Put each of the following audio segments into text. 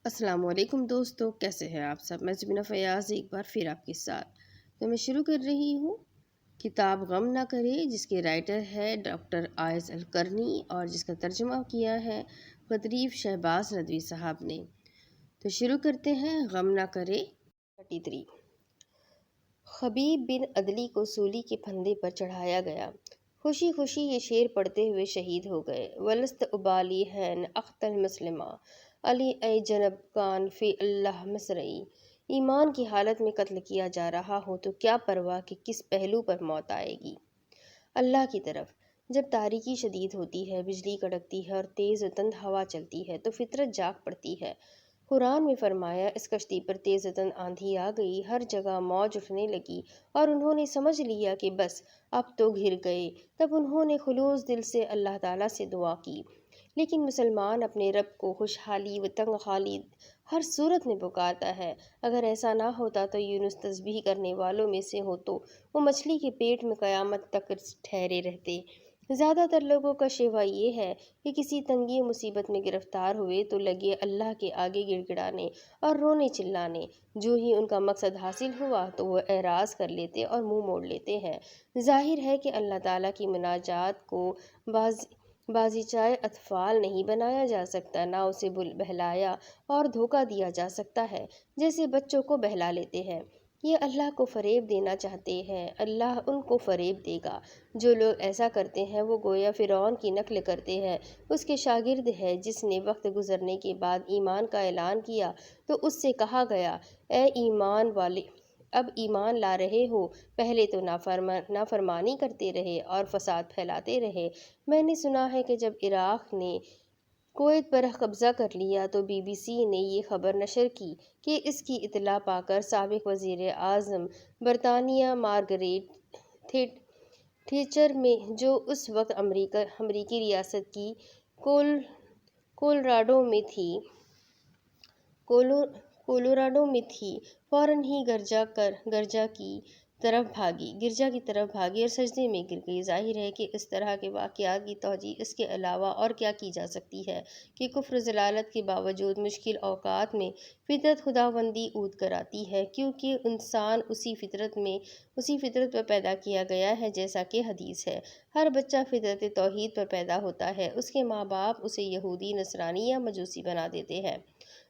السلام علیکم دوستو، کیسے ہیں آپ سب؟ میں زبینہ فیاض ایک بار پھر آپ کے ساتھ تو میں شروع کر رہی ہوں کتاب غم نہ کرے، جس کے رائٹر ہے ڈاکٹر آئز القرنی اور جس کا ترجمہ کیا ہے غدریف شہباز ندوی صاحب نے۔ تو شروع کرتے ہیں غم نہ کرے 33۔ خبیب بن عدلی کو سولی کے پھندے پر چڑھایا گیا۔ خوشی خوشی یہ شعر پڑھتے ہوئے شہید ہو گئے۔ ولست ابالی حین اقتل مسلمہ علی اے جنب کان فی اللہ مصرعی۔ ایمان کی حالت میں قتل کیا جا رہا ہو تو کیا پرواہ کہ کس پہلو پر موت آئے گی۔ اللہ کی طرف جب تاریکی شدید ہوتی ہے، بجلی کڑکتی ہے اور تیز و تند ہوا چلتی ہے تو فطرت جاگ پڑتی ہے۔ قرآن میں فرمایا، اس کشتی پر تیز و تند آندھی آ گئی، ہر جگہ موج اٹھنے لگی اور انہوں نے سمجھ لیا کہ بس اب تو گر گئے۔ تب انہوں نے خلوص دل سے اللہ تعالیٰ سے دعا کی۔ لیکن مسلمان اپنے رب کو خوشحالی و تنگ حالی ہر صورت میں پکارتا ہے۔ اگر ایسا نہ ہوتا تو یونس تسبیح کرنے والوں میں سے ہو تو وہ مچھلی کے پیٹ میں قیامت تک ٹھہرے رہتے۔ زیادہ تر لوگوں کا شیوا یہ ہے کہ کسی تنگی مصیبت میں گرفتار ہوئے تو لگے اللہ کے آگے گڑ گڑانے اور رونے چلانے۔ جو ہی ان کا مقصد حاصل ہوا تو وہ اعراض کر لیتے اور منہ موڑ لیتے ہیں۔ ظاہر ہے کہ اللہ تعالیٰ کی مناجات کو بازیچۂ اطفال نہیں بنایا جا سکتا، نہ اسے بہلایا اور دھوکہ دیا جا سکتا ہے جیسے بچوں کو بہلا لیتے ہیں۔ یہ اللہ کو فریب دینا چاہتے ہیں، اللہ ان کو فریب دے گا۔ جو لوگ ایسا کرتے ہیں وہ گویا فرعون کی نقل کرتے ہیں۔ اس کے شاگرد ہے جس نے وقت گزرنے کے بعد ایمان کا اعلان کیا تو اس سے کہا گیا، اے ایمان والے، اب ایمان لا رہے ہو؟ پہلے تو نافرمانی کرتے رہے اور فساد پھیلاتے رہے۔ میں نے سنا ہے کہ جب عراق نے کویت پر قبضہ کر لیا تو بی بی سی نے یہ خبر نشر کی کہ اس کی اطلاع پا کر سابق وزیر اعظم برطانیہ مارگریٹ تھیچر میں، جو اس وقت امریکی ریاست کی کولوراڈو میں تھی، فوراً ہی گرجا کی طرف بھاگی اور سجدے میں گر گئی۔ ظاہر ہے کہ اس طرح کے واقعات کی توجیہ اس کے علاوہ اور کیا کی جا سکتی ہے کہ کفر و ضلالت کے باوجود مشکل اوقات میں فطرت خداوندی عود کر آتی ہے، کیونکہ انسان اسی فطرت پر پیدا کیا گیا ہے جیسا کہ حدیث ہے۔ ہر بچہ فطرت توحید پر پیدا ہوتا ہے، اس کے ماں باپ اسے یہودی، نصرانی یا مجوسی بنا دیتے ہیں۔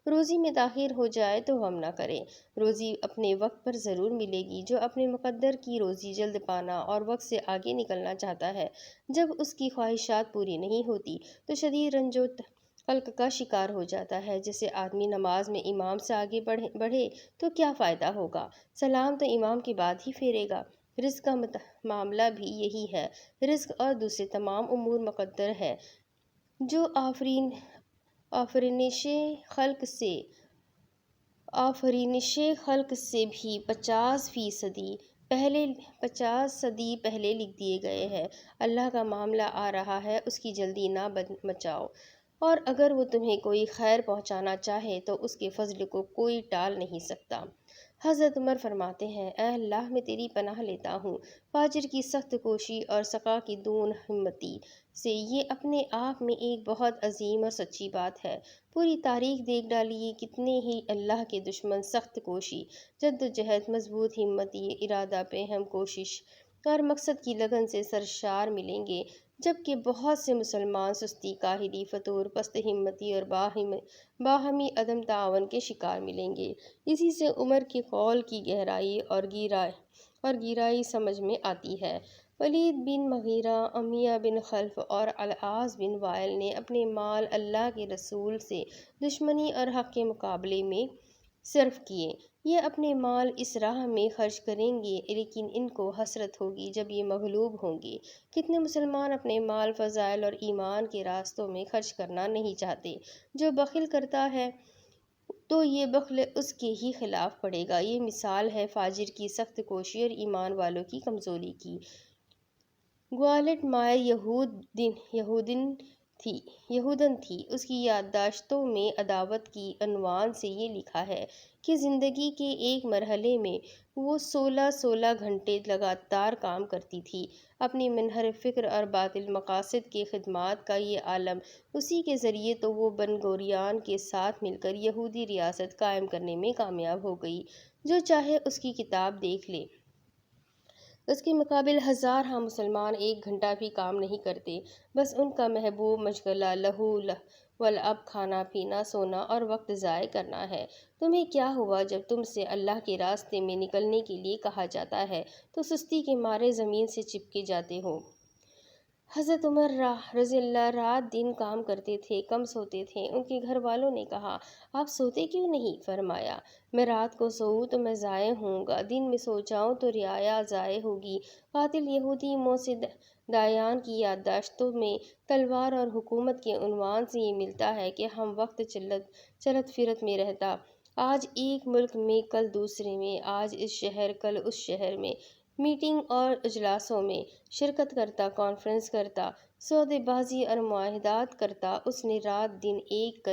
روزی میں تاخیر ہو جائے تو غم نہ کریں، روزی اپنے وقت پر ضرور ملے گی۔ جو اپنے مقدر کی روزی جلد پانا اور وقت سے آگے نکلنا چاہتا ہے، جب اس کی خواہشات پوری نہیں ہوتی تو شدید رنج و قلق کا شکار ہو جاتا ہے۔ جیسے آدمی نماز میں امام سے آگے بڑھے تو کیا فائدہ ہوگا، سلام تو امام کے بعد ہی پھیرے گا۔ رزق کا معاملہ بھی یہی ہے۔ رزق اور دوسرے تمام امور مقدر ہے۔ جو آفرینش خلق سے بھی 50 صدی پہلے لکھ دیے گئے ہیں۔ اللہ کا معاملہ آ رہا ہے، اس کی جلدی نہ مچاؤ، اور اگر وہ تمہیں کوئی خیر پہنچانا چاہے تو اس کے فضل کو کوئی ٹال نہیں سکتا۔ حضرت عمر فرماتے ہیں، اے اللہ، میں تیری پناہ لیتا ہوں فاجر کی سخت کوشی اور سقا کی دون ہمتی سے۔ یہ اپنے آپ میں ایک بہت عظیم اور سچی بات ہے۔ پوری تاریخ دیکھ ڈالیے، کتنے ہی اللہ کے دشمن سخت کوشی، جدوجہد، مضبوط ہمتی، ارادہ پہ ہم کوشش اور مقصد کی لگن سے سرشار ملیں گے، جبکہ بہت سے مسلمان سستی، کاہلی، فتور، پست ہمتی اور باہمی عدم تعاون کے شکار ملیں گے۔ اسی سے عمر کے قول کی گہرائی اور گہرائی سمجھ میں آتی ہے۔ ولید بن مغیرہ، امیہ بن خلف اور العاص بن وائل نے اپنے مال اللہ کے رسول سے دشمنی اور حق کے مقابلے میں صرف کیے۔ یہ اپنے مال اس راہ میں خرچ کریں گے، لیکن ان کو حسرت ہوگی جب یہ مغلوب ہوں گے۔ کتنے مسلمان اپنے مال فضائل اور ایمان کے راستوں میں خرچ کرنا نہیں چاہتے۔ جو بخل کرتا ہے تو یہ بخل اس کے ہی خلاف پڑے گا۔ یہ مثال ہے فاجر کی سخت کوشی اور ایمان والوں کی کمزوری کی۔ گوالٹ مائر یہودن یہودن تھی۔ اس کی یادداشتوں میں عداوت کی عنوان سے یہ لکھا ہے کہ زندگی کے ایک مرحلے میں وہ 16 گھنٹے لگاتار کام کرتی تھی۔ اپنی منحرف فکر اور باطل مقاصد کے خدمات کا یہ عالم، اسی کے ذریعے تو وہ بن گوریون کے ساتھ مل کر یہودی ریاست قائم کرنے میں کامیاب ہو گئی۔ جو چاہے اس کی کتاب دیکھ لے۔ اس کے مقابل ہزارہا مسلمان 1 گھنٹہ بھی کام نہیں کرتے، بس ان کا محبوب مشغلہ لہو ولعب، کھانا پینا، سونا اور وقت ضائع کرنا ہے۔ تمہیں کیا ہوا جب تم سے اللہ کے راستے میں نکلنے کے لیے کہا جاتا ہے تو سستی کے مارے زمین سے چپکے جاتے ہو؟ حضرت عمر رضی اللہ رات دن کام کرتے تھے، کم سوتے تھے۔ ان کے گھر والوں نے کہا، آپ سوتے کیوں نہیں؟ فرمایا، میں رات کو سوؤں تو میں ضائع ہوں گا، دن میں سو جاؤں تو رعایا ضائع ہوگی۔ قاتل یہودی موسی دایان کی یادداشتوں میں تلوار اور حکومت کے عنوان سے یہ ملتا ہے کہ ہم وقت چلت پھرت میں رہتا، آج ایک ملک میں کل دوسرے میں، آج اس شہر کل اس شہر میں، میٹنگ اور اجلاسوں میں شرکت کرتا، کانفرنس کرتا، سودے بازی اور معاہدات کرتا۔ اس نے رات دن ایک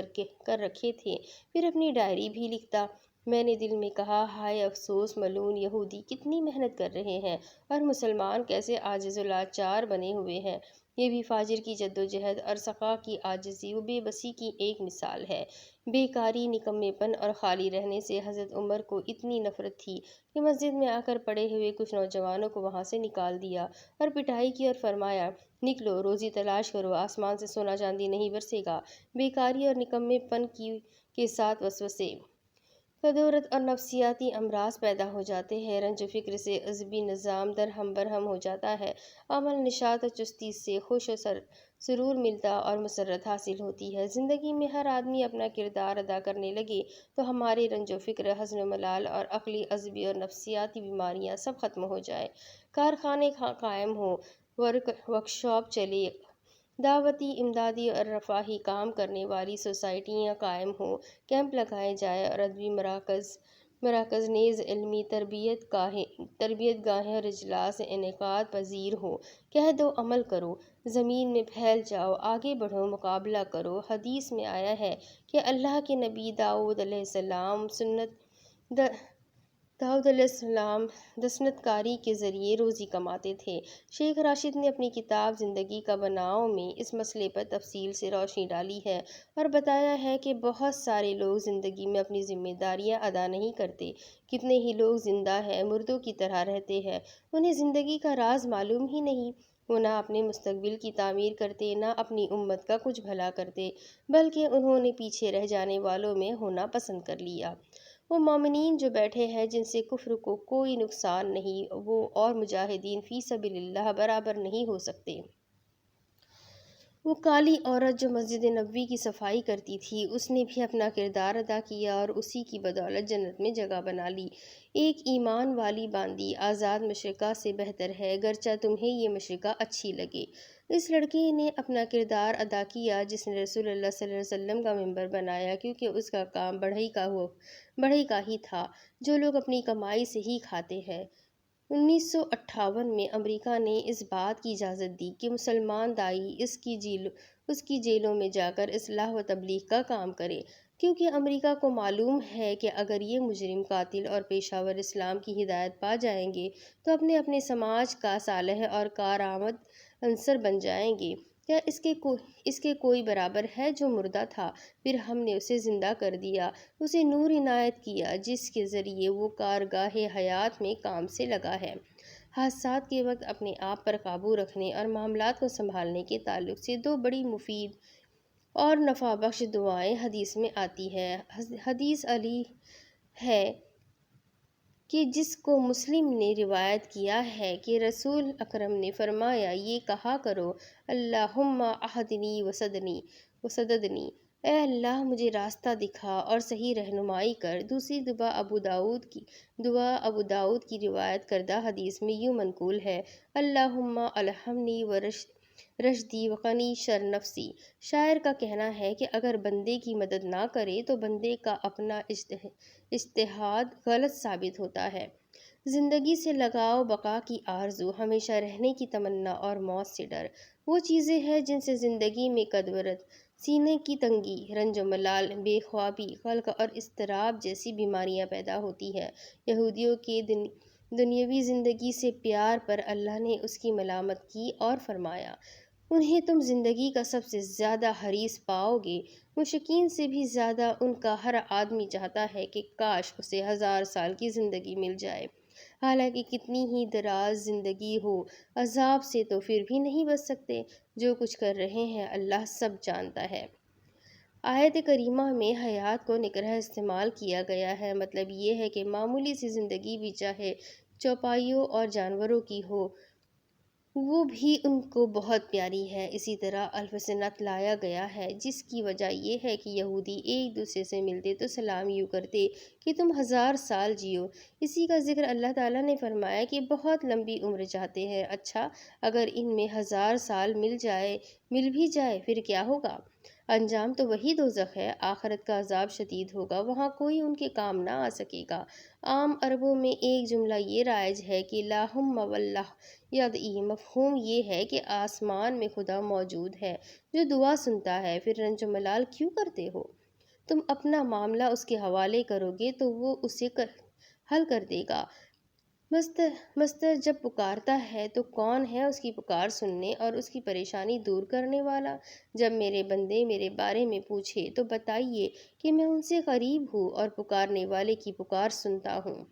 کر رکھے تھے، پھر اپنی ڈائری بھی لکھتا۔ میں نے دل میں کہا، ہائے افسوس، ملعون یہودی کتنی محنت کر رہے ہیں اور مسلمان کیسے عاجز و لاچار بنے ہوئے ہیں۔ یہ بھی فاجر کی جدوجہد اور سخا کی عاجزی و بے بسی کی ایک مثال ہے۔ بیکاری، نکمے پن اور خالی رہنے سے حضرت عمر کو اتنی نفرت تھی کہ مسجد میں آ کر پڑے ہوئے کچھ نوجوانوں کو وہاں سے نکال دیا اور پٹائی کی اور فرمایا، نکلو، روزی تلاش کرو، آسمان سے سونا چاندی نہیں برسے گا۔ بیکاری اور نکمے پن کے ساتھ وسوسے، کدورت اور نفسیاتی امراض پیدا ہو جاتے ہیں۔ رنج و فکر سے عصبی نظام درہم برہم ہو جاتا ہے۔ عمل، نشاط اور چستی سے خوش و سرور ملتا اور مسرت حاصل ہوتی ہے۔ زندگی میں ہر آدمی اپنا کردار ادا کرنے لگے تو ہمارے رنج و فکر، حزن و ملال اور عقلی، عصبی اور نفسیاتی بیماریاں سب ختم ہو جائیں۔ کارخانے قائم ہوں، ورکشاپ چلے، دعوتی، امدادی اور رفاہی کام کرنے والی سوسائٹیاں قائم ہوں، کیمپ لگائے جائیں اور ادبی مراکز نیز علمی تربیت گاہیں اور اجلاس انعقاد پذیر ہوں۔ کہہ دو، عمل کرو، زمین میں پھیل جاؤ، آگے بڑھو، مقابلہ کرو۔ حدیث میں آیا ہے کہ اللہ کے نبی داؤد علیہ السلام دسنت کاری کے ذریعے روزی کماتے تھے۔ شیخ راشد نے اپنی کتاب زندگی کا بناؤ میں اس مسئلے پر تفصیل سے روشنی ڈالی ہے اور بتایا ہے کہ بہت سارے لوگ زندگی میں اپنی ذمہ داریاں ادا نہیں کرتے۔ کتنے ہی لوگ زندہ ہیں، مردوں کی طرح رہتے ہیں، انہیں زندگی کا راز معلوم ہی نہیں۔ وہ نہ اپنے مستقبل کی تعمیر کرتے، نہ اپنی امت کا کچھ بھلا کرتے، بلکہ انہوں نے پیچھے رہ جانے والوں میں ہونا پسند کر لیا۔ وہ مومنین جو بیٹھے ہیں جن سے کفر کو کوئی نقصان نہیں، وہ اور مجاہدین فی سبیل اللہ برابر نہیں ہو سکتے۔ وہ کالی عورت جو مسجد نبوی کی صفائی کرتی تھی، اس نے بھی اپنا کردار ادا کیا اور اسی کی بدولت جنت میں جگہ بنا لی۔ ایک ایمان والی باندی آزاد مشرقہ سے بہتر ہے، گرچہ تمہیں یہ مشرقہ اچھی لگے۔ اس لڑکے نے اپنا کردار ادا کیا جس نے رسول اللہ صلی اللہ علیہ وسلم کا ممبر بنایا، کیونکہ اس کا کام بڑھئی کا ہی تھا۔ جو لوگ اپنی کمائی سے ہی کھاتے ہیں۔ 1958 میں امریکہ نے اس بات کی اجازت دی کہ مسلمان داعی اس کی جیلوں میں جا کر اصلاح و تبلیغ کا کام کرے، کیونکہ امریکہ کو معلوم ہے کہ اگر یہ مجرم، قاتل اور پیشہ ور اسلام کی ہدایت پا جائیں گے تو اپنے اپنے سماج کا صالح اور کارآمد عنصر بن جائیں گے۔ کیا اس کے کوئی برابر ہے جو مردہ تھا، پھر ہم نے اسے زندہ کر دیا، اسے نور عنایت کیا جس کے ذریعے وہ کارگاہ حیات میں کام سے لگا ہے۔ حادثات کے وقت اپنے آپ پر قابو رکھنے اور معاملات کو سنبھالنے کے تعلق سے 2 بڑی مفید اور نفع بخش دعائیں حدیث میں آتی ہیں۔ حدیث علی ہے کہ جس کو مسلم نے روایت کیا ہے کہ رسول اکرم نے فرمایا، یہ کہا کرو، اللہم اہدنی وسددنی، اے اللہ مجھے راستہ دکھا اور صحیح رہنمائی کر۔ دوسری دعا ابو داؤد کی روایت کردہ حدیث میں یوں منقول ہے، اللہم الہمنی رشدی وقنی شر نفسی۔ شاعر کا کہنا ہے کہ اگر بندے کی مدد نہ کرے تو بندے کا اپنا اجتہاد غلط ثابت ہوتا ہے۔ زندگی سے لگاؤ، بقا کی آرزو، ہمیشہ رہنے کی تمنا اور موت سے ڈر۔ وہ چیزیں ہیں جن سے زندگی میں کدورت، سینے کی تنگی، رنج و ملال، بے خوابی، قلق اور اضطراب جیسی بیماریاں پیدا ہوتی ہیں۔ یہودیوں کے دنیاوی زندگی سے پیار پر اللہ نے اس کی ملامت کی اور فرمایا، انہیں تم زندگی کا سب سے زیادہ حریص پاؤ گے۔ مشرکین سے بھی زیادہ ان کا ہر آدمی چاہتا ہے کہ کاش اسے 1000 سال کی زندگی مل جائے۔ حالانکہ کتنی ہی دراز زندگی ہو، عذاب سے تو پھر بھی نہیں بچ سکتے۔ جو کچھ کر رہے ہیں اللہ سب جانتا ہے۔ آیت کریمہ میں حیات کو نکرہ استعمال کیا گیا ہے، مطلب یہ ہے کہ معمولی سی زندگی بھی چاہے چوپائیوں اور جانوروں کی ہو، وہ بھی ان کو بہت پیاری ہے۔ اسی طرح الفسنت لایا گیا ہے، جس کی وجہ یہ ہے کہ یہودی ایک دوسرے سے ملتے تو سلام یوں کرتے کہ تم 1000 سال جیو۔ اسی کا ذکر اللہ تعالیٰ نے فرمایا کہ بہت لمبی عمر چاہتے ہیں۔ اچھا، اگر ان میں 1000 سال مل بھی جائے پھر کیا ہوگا؟ انجام تو وہی دوزخ ہے۔ آخرت کا عذاب شدید ہوگا، وہاں کوئی ان کے کام نہ آ سکے گا۔ عام عربوں میں ایک جملہ یہ رائج ہے کہ لاہم واللہ یدعی، مفہوم یہ ہے کہ آسمان میں خدا موجود ہے جو دعا سنتا ہے، پھر رنج و ملال کیوں کرتے ہو؟ تم اپنا معاملہ اس کے حوالے کرو گے تو وہ اسے حل کر دے گا۔ مستر جب پکارتا ہے تو کون ہے اس کی پکار سننے اور اس کی پریشانی دور کرنے والا؟ جب میرے بندے میرے بارے میں پوچھے تو بتائیے کہ میں ان سے قریب ہوں اور پکارنے والے کی پکار سنتا ہوں۔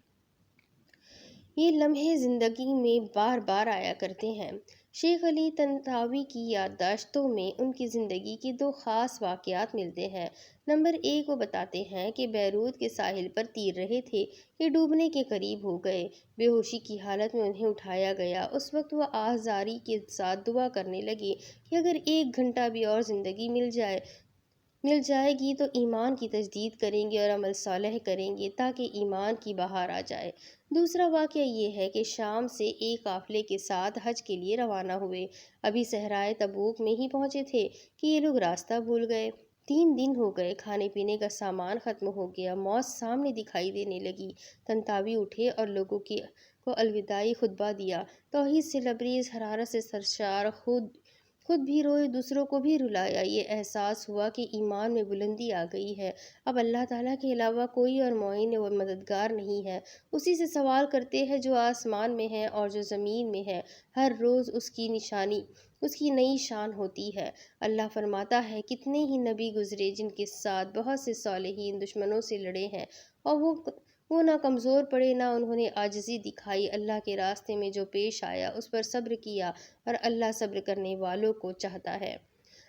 یہ لمحے زندگی میں بار بار آیا کرتے ہیں۔ شیخ علی طنطاوی کی یادداشتوں میں ان کی زندگی کے 2 خاص واقعات ملتے ہیں۔ نمبر 1، وہ بتاتے ہیں کہ بیروت کے ساحل پر تیر رہے تھے کہ ڈوبنے کے قریب ہو گئے۔ بے ہوشی کی حالت میں انہیں اٹھایا گیا۔ اس وقت وہ آہذاری کے ساتھ دعا کرنے لگے کہ اگر 1 گھنٹہ بھی اور زندگی مل جائے گی تو ایمان کی تجدید کریں گے اور عمل صالح کریں گے تاکہ ایمان کی بہار آ جائے۔ دوسرا واقعہ یہ ہے کہ شام سے ایک قافلے کے ساتھ حج کے لیے روانہ ہوئے۔ ابھی صحرائے تبوک میں ہی پہنچے تھے کہ یہ لوگ راستہ بھول گئے۔ 3 دن ہو گئے، کھانے پینے کا سامان ختم ہو گیا، موت سامنے دکھائی دینے لگی۔ طنطاوی اٹھے اور لوگوں کو الوداعی خطبہ دیا۔ توحید سے لبریز، حرارت سے سرشار، خود بھی روئے، دوسروں کو بھی رلایا۔ یہ احساس ہوا کہ ایمان میں بلندی آ گئی ہے۔ اب اللہ تعالیٰ کے علاوہ کوئی اور معین و مددگار نہیں ہے۔ اسی سے سوال کرتے ہیں جو آسمان میں ہے اور جو زمین میں ہے۔ ہر روز اس کی نئی شان ہوتی ہے۔ اللہ فرماتا ہے، کتنے ہی نبی گزرے جن کے ساتھ بہت سے صالحین دشمنوں سے لڑے ہیں اور وہ نہ کمزور پڑے نہ انہوں نے عاجزی دکھائی۔ اللہ کے راستے میں جو پیش آیا اس پر صبر کیا اور اللہ صبر کرنے والوں کو چاہتا ہے۔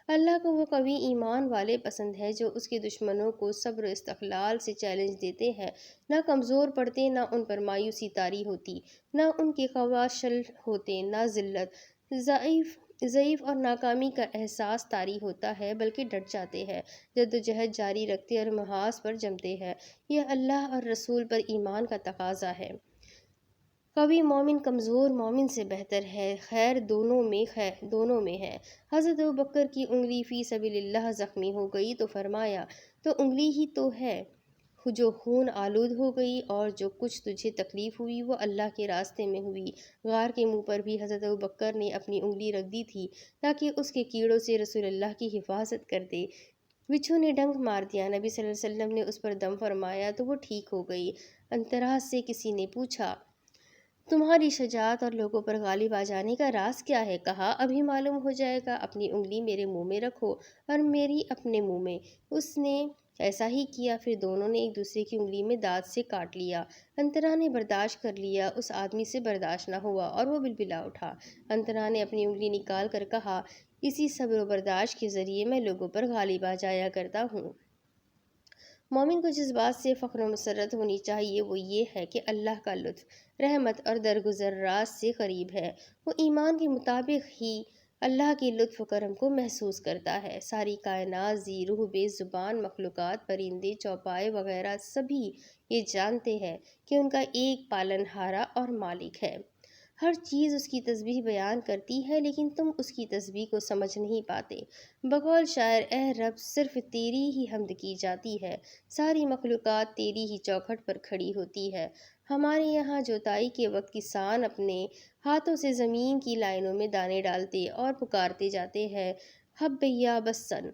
اللہ کو وہ قوی ایمان والے پسند ہے جو اس کے دشمنوں کو صبر و استقلال سے چیلنج دیتے ہیں، نہ کمزور پڑتے، نہ ان پر مایوسی طاری ہوتی، نہ ان کے خواص ہوتے، نہ ذلت، ضعیف اور ناکامی کا احساس طاری ہوتا ہے، بلکہ ڈٹ جاتے ہیں، جدوجہد جاری رکھتے اور محاذ پر جمتے ہیں۔ یہ اللہ اور رسول پر ایمان کا تقاضا ہے۔ قوی مومن کمزور مومن سے بہتر ہے، خیر دونوں میں ہے۔ حضرت ابوبکر کی انگلی فی سبیل اللہ زخمی ہو گئی تو فرمایا، تو انگلی ہی تو ہے جو خون آلود ہو گئی، اور جو کچھ تجھے تکلیف ہوئی وہ اللہ کے راستے میں ہوئی۔ غار کے منہ پر بھی حضرت ابوبکر نے اپنی انگلی رکھ دی تھی تاکہ اس کے کیڑوں سے رسول اللہ کی حفاظت کر دے۔ بچھو نے ڈنک مار دیا، نبی صلی اللہ علیہ وسلم نے اس پر دم فرمایا تو وہ ٹھیک ہو گئی۔ انطراز سے کسی نے پوچھا، تمہاری شجاعت اور لوگوں پر غالب آ جانے کا راز کیا ہے؟ کہا، ابھی معلوم ہو جائے گا، اپنی انگلی میرے منہ میں رکھو اور میری اپنے منہ میں۔ اس نے ایسا ہی کیا، پھر دونوں نے ایک دوسرے کی انگلی میں دانت سے کاٹ لیا۔ انطرا نے برداشت کر لیا، اس آدمی سے برداشت نہ ہوا اور وہ بلبلا اٹھا۔ انطرا نے اپنی انگلی نکال کر کہا، اسی صبر و برداشت کے ذریعے میں لوگوں پر غالب آ جایا کرتا ہوں۔ مومن کو جس بات سے فخر و مسرت ہونی چاہیے وہ یہ ہے کہ اللہ کا لطف، رحمت اور درگزر راز سے قریب ہے۔ وہ ایمان کے مطابق ہی اللہ کے لطف و کرم کو محسوس کرتا ہے۔ ساری کائنات، ذی روح، بے زبان مخلوقات، پرندے، چوپائے وغیرہ سبھی یہ جانتے ہیں کہ ان کا ایک پالن ہارا اور مالک ہے۔ ہر چیز اس کی تسبیح بیان کرتی ہے لیکن تم اس کی تسبیح کو سمجھ نہیں پاتے۔ بقول شاعر، اے رب صرف تیری ہی حمد کی جاتی ہے، ساری مخلوقات تیری ہی چوکھٹ پر کھڑی ہوتی ہے۔ ہمارے یہاں جوتائی کے وقت کسان اپنے ہاتھوں سے زمین کی لائنوں میں دانے ڈالتے اور پکارتے جاتے ہیں، حب یا بسن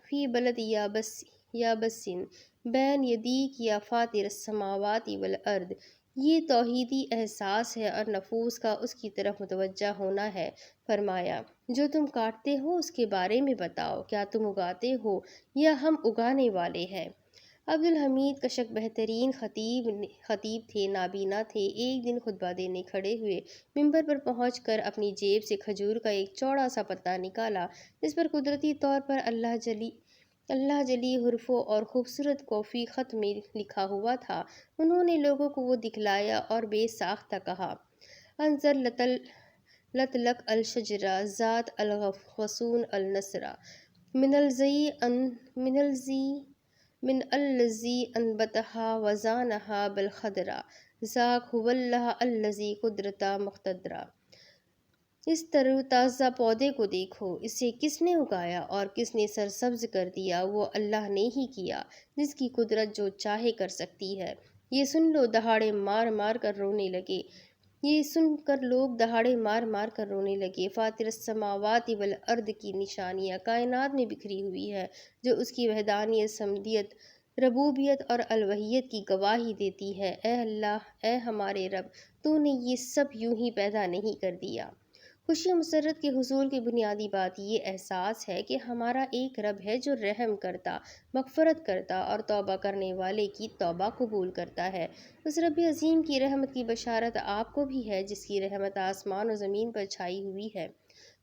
فی بلد یا بسن بین یدیک یا فاطر السماوات والارض۔ یہ توحیدی احساس ہے اور نفوس کا اس کی طرف متوجہ ہونا ہے۔ فرمایا، جو تم کاٹتے ہو اس کے بارے میں بتاؤ، کیا تم اگاتے ہو یا ہم اگانے والے ہیں؟ عبدالحمید کشک بہترین خطیب تھے، نابینا تھے۔ ایک دن خطبہ دینے کھڑے ہوئے، ممبر پر پہنچ کر اپنی جیب سے کھجور کا ایک چوڑا سا پتا نکالا، جس پر قدرتی طور پر اللہ جلی حروفوں اور خوبصورت کوفی خط میں لکھا ہوا تھا۔ انہوں نے لوگوں کو وہ دکھلایا اور بے ساختہ کہا، انظر لطلق الشجرہ ذات الغصون النصرہ من الذی انبتہا وزانہا بالخضرہ ذاک هو اللہ الذی قدرتا مقتدرہ۔ اس تر و تازہ پودے کو دیکھو، اسے کس نے اگایا اور کس نے سرسبز کر دیا؟ وہ اللہ نے ہی کیا، جس کی قدرت جو چاہے کر سکتی ہے۔ یہ سن لو دہاڑے مار مار کر رونے لگے۔ یہ سن کر لوگ دہاڑے مار مار کر رونے لگے۔ فاطر السماوات والارض کی نشانیاں کائنات میں بکھری ہوئی ہے، جو اس کی وحدانیت، صمدیت، ربوبیت اور الوہیت کی گواہی دیتی ہے۔ اے اللہ، اے ہمارے رب، تو نے یہ سب یوں ہی پیدا نہیں کر دیا۔ خوشی و مسرت کے حصول کی بنیادی بات یہ احساس ہے کہ ہمارا ایک رب ہے جو رحم کرتا، مغفرت کرتا اور توبہ کرنے والے کی توبہ قبول کرتا ہے۔ اس رب عظیم کی رحمت کی بشارت آپ کو بھی ہے، جس کی رحمت آسمان و زمین پر چھائی ہوئی ہے۔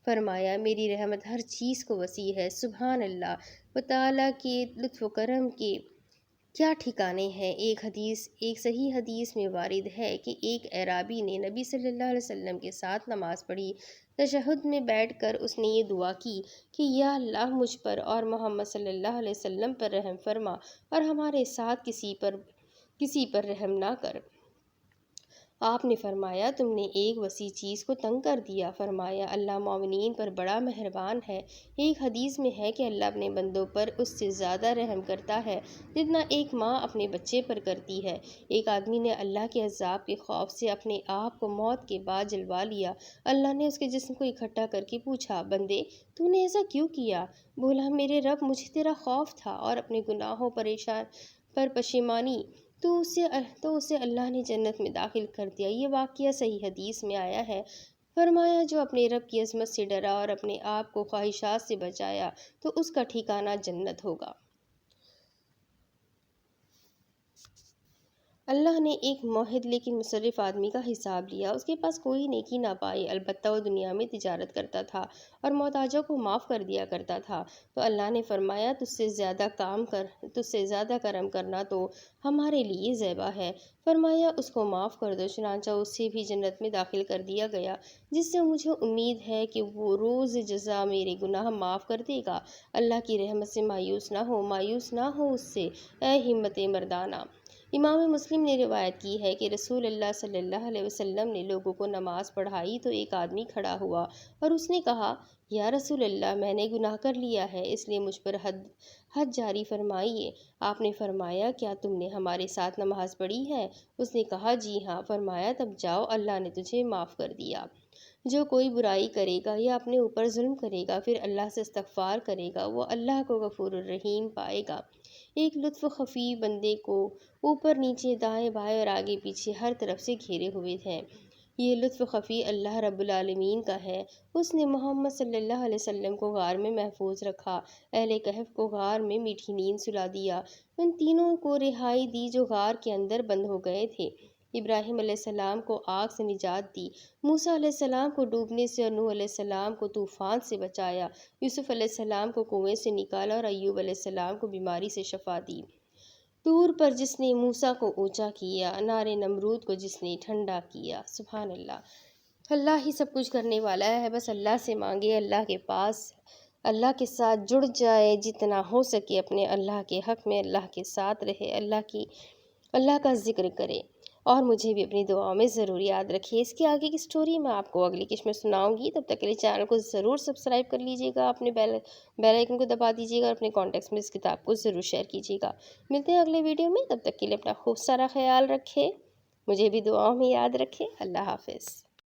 فرمایا، میری رحمت ہر چیز کو وسیع ہے۔ سبحان اللہ و تعالیٰ کے لطف و کرم کے کیا ٹھکانے ہیں۔ ایک صحیح حدیث میں وارد ہے کہ ایک اعرابی نے نبی صلی اللہ علیہ وسلم کے ساتھ نماز پڑھی۔ تشہد میں بیٹھ کر اس نے یہ دعا کی کہ یا اللہ، مجھ پر اور محمد صلی اللہ علیہ وسلم پر رحم فرما اور ہمارے ساتھ کسی پر رحم نہ کر۔ آپ نے فرمایا، تم نے ایک وسیع چیز کو تنگ کر دیا۔ فرمایا، اللہ مومنین پر بڑا مہربان ہے۔ ایک حدیث میں ہے کہ اللہ اپنے بندوں پر اس سے زیادہ رحم کرتا ہے جتنا ایک ماں اپنے بچے پر کرتی ہے۔ ایک آدمی نے اللہ کے عذاب کے خوف سے اپنے آپ کو موت کے بعد جلوا لیا۔ اللہ نے اس کے جسم کو اکٹھا کر کے پوچھا، بندے، تو نے ایسا کیوں کیا؟ بولا، میرے رب، مجھے تیرا خوف تھا اور اپنے گناہوں پر پشیمانی، تو اسے اللہ نے جنت میں داخل کر دیا۔ یہ واقعہ صحیح حدیث میں آیا ہے۔ فرمایا، جو اپنے رب کی عظمت سے ڈرا اور اپنے آپ کو خواہشات سے بچایا تو اس کا ٹھکانہ جنت ہوگا۔ اللہ نے ایک موحد لیکن مصرف آدمی کا حساب لیا۔ اس کے پاس کوئی نیکی نہ پائی، البتہ وہ دنیا میں تجارت کرتا تھا اور محتاجوں کو معاف کر دیا کرتا تھا۔ تو اللہ نے فرمایا، تجھ سے زیادہ کرم کرنا تو ہمارے لیے زیبا ہے۔ فرمایا، اس کو معاف کر دو۔ چنانچہ اسے بھی جنت میں داخل کر دیا گیا، جس سے مجھے امید ہے کہ وہ روز جزا میرے گناہ معاف کر دے گا۔ اللہ کی رحمت سے مایوس نہ ہو اس سے، اے ہمت مردانہ۔ امام مسلم نے روایت کی ہے کہ رسول اللہ صلی اللہ علیہ وسلم نے لوگوں کو نماز پڑھائی تو ایک آدمی کھڑا ہوا اور اس نے کہا، یا رسول اللہ، میں نے گناہ کر لیا ہے، اس لیے مجھ پر حد جاری فرمائیے۔ آپ نے فرمایا، کیا تم نے ہمارے ساتھ نماز پڑھی ہے؟ اس نے کہا، جی ہاں۔ فرمایا، تب جاؤ، اللہ نے تجھے معاف کر دیا۔ جو کوئی برائی کرے گا یا اپنے اوپر ظلم کرے گا پھر اللہ سے استغفار کرے گا، وہ اللہ کو غفور الرحیم پائے گا۔ ایک لطف خفی بندے کو اوپر نیچے دائیں بائیں اور آگے پیچھے ہر طرف سے گھیرے ہوئے ہیں۔ یہ لطف خفی اللہ رب العالمین کا ہے۔ اس نے محمد صلی اللہ علیہ وسلم کو غار میں محفوظ رکھا، اہل کہف کو غار میں میٹھی نیند سلا دیا، ان تینوں کو رہائی دی جو غار کے اندر بند ہو گئے تھے۔ ابراہیم علیہ السلام کو آگ سے نجات دی، موسیٰ علیہ السلام کو ڈوبنے سے اور نوح علیہ السلام کو طوفان سے بچایا، یوسف علیہ السلام کو کنویں سے نکالا اور ایوب علیہ السلام کو بیماری سے شفا دی۔ طور پر جس نے موسیٰ کو اونچا کیا، نار نمرود کو جس نے ٹھنڈا کیا۔ سبحان اللہ۔ اللہ ہی سب کچھ کرنے والا ہے، بس اللہ سے مانگے، اللہ کے ساتھ جڑ جائے، جتنا ہو سکے اپنے اللہ کے حق میں اللہ کے ساتھ رہے، اللہ کا ذکر کرے اور مجھے بھی اپنی دعاؤں میں ضرور یاد رکھے۔ اس کے آگے کی سٹوری میں آپ کو اگلی قسط میں سناؤں گی۔ تب تک کے لیے چینل کو ضرور سبسکرائب کر لیجیے گا، اپنے بیل آئیکن کو دبا دیجیے گا اور اپنے کانٹیکٹس میں اس کتاب کو ضرور شیئر کیجیے گا۔ ملتے ہیں اگلے ویڈیو میں، تب تک کے لیے اپنا خوب سارا خیال رکھے۔ مجھے بھی دعاؤں میں یاد رکھیں۔ اللہ حافظ۔